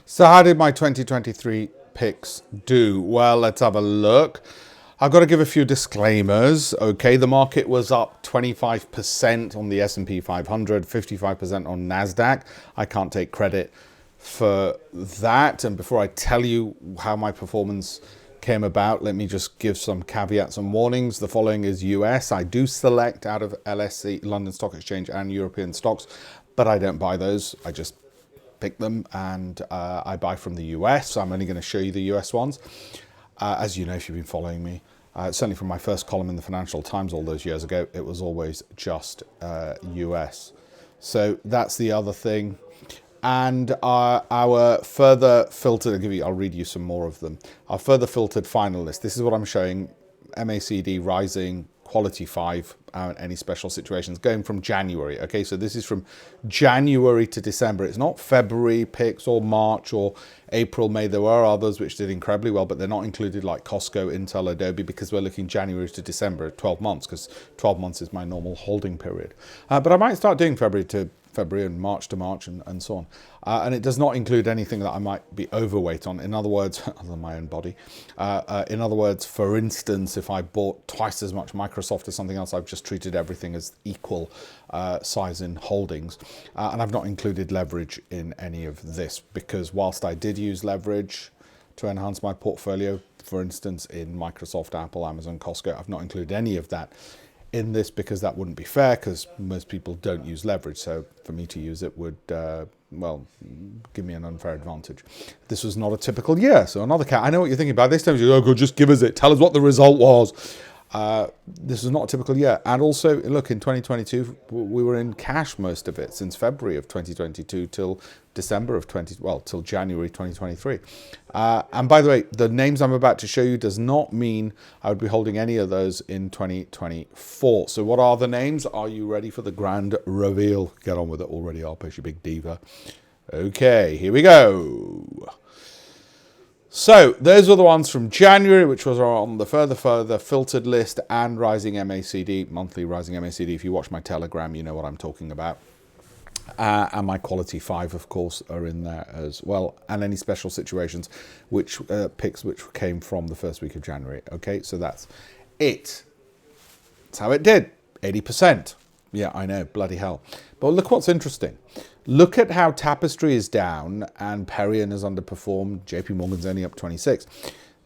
So how did my 2023 picks do? Well, let's have a look. I've got to give a few disclaimers. Okay, the market was up 25% on the S&P 500, 55% on NASDAQ. I can't take credit for that. And before I tell you how my performance came about, let me just give some caveats and warnings. The following is US. I do select out of LSE, London Stock Exchange, and European stocks, but I don't buy those. I just pick them, and I buy from the US. So I'm only going to show you the US ones. As you know, if you've been following me, certainly from my first column in the Financial Times all those years ago, it was always just US. So that's the other thing. And our further filtered, I'll read you some more of them. Our further filtered finalists. This is what I'm showing: MACD rising, quality 5, any special situations, going from January. Okay, so this is from January to December. It's not February picks or March or April, May. There were others which did incredibly well, but they're not included, like Costco, Intel, Adobe, because we're looking January to December, 12 months, because 12 months is my normal holding period. But I might start doing February to February and March to March and so on. And it does not include anything that I might be overweight on. In other words, other than my own body. In other words, for instance, if I bought twice as much Microsoft as something else, I've just treated everything as equal size in holdings. And I've not included leverage in any of this, because whilst I did use leverage to enhance my portfolio, for instance, in Microsoft, Apple, Amazon, Costco, I've not included any of that in this, because that wouldn't be fair, because most people don't use leverage. So for me to use it would, well, give me an unfair advantage. This was not a typical year. So another cat, I know what you're thinking about this time. You go, oh, good, just give us it. Tell us what the result was. This was not a typical year. And also, look, in 2022, we were in cash most of it, since February of 2022 till December of till January 2023. And by the way, the names I'm about to show you does not mean I would be holding any of those in 2024. So what are the names? Are you ready for the grand reveal? Get on with it already, Alpesh, you big diva. Okay, here we go. So those were the ones from January, which was on the further filtered list, and rising MACD, monthly rising MACD. If you watch my Telegram, you know what I'm talking about. And my quality 5, of course, are in there as well. And any special situations, which picks which came from the first week of January. Okay, so that's it. That's how it did. 80%. Yeah, I know, bloody hell. But look what's interesting. Look at how Tapestry is down and Perrier has underperformed. JP Morgan's only up 26.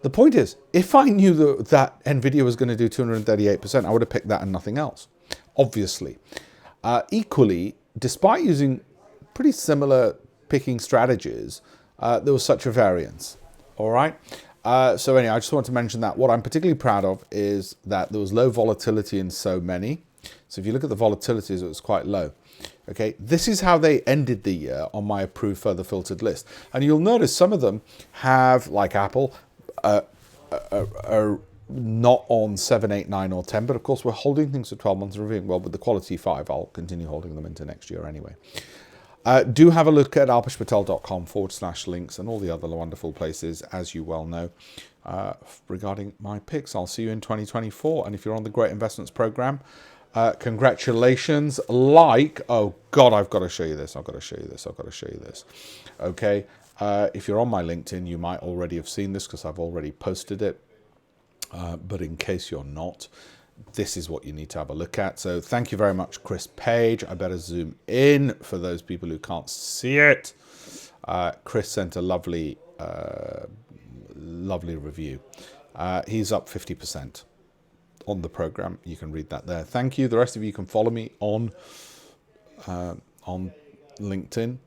The point is, if I knew that NVIDIA was going to do 238%, I would have picked that and nothing else, obviously. Equally, despite using pretty similar picking strategies, there was such a variance. All right. So anyway, I just want to mention that. What I'm particularly proud of is that there was low volatility in so many. So if you look at the volatilities, it was quite low. Okay, this is how they ended the year on my approved further filtered list. And you'll notice some of them have, like Apple, are not on 7, 8, 9 or 10. But of course, we're holding things for 12 months and reviewing. Well, with the quality 5, I'll continue holding them into next year anyway. Do have a look at alpeshpatel.com/links and all the other wonderful places, as you well know, regarding my picks. I'll see you in 2024. And if you're on the Great Investments Program, congratulations. Oh God, I've got to show you this. I've got to show you this. I've got to show you this. Okay. If you're on my LinkedIn, you might already have seen this because I've already posted it. But in case you're not, this is what you need to have a look at. So thank you very much, Chris Page. I better zoom in for those people who can't see it. Chris sent a lovely review. He's up 50% on the program. You can read that there. Thank you. The rest of you can follow me on LinkedIn.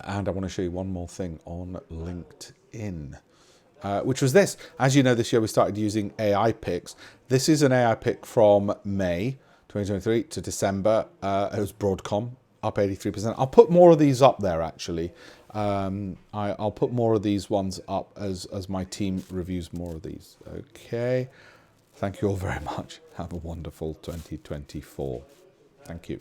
And I want to show you one more thing on LinkedIn. Which was this. As you know, this year we started using AI picks. This is an AI pick from May 2023 to December. It was Broadcom, up 83%. I'll put more of these up there, actually. I'll put more of these ones up as my team reviews more of these. Okay. Thank you all very much. Have a wonderful 2024. Thank you.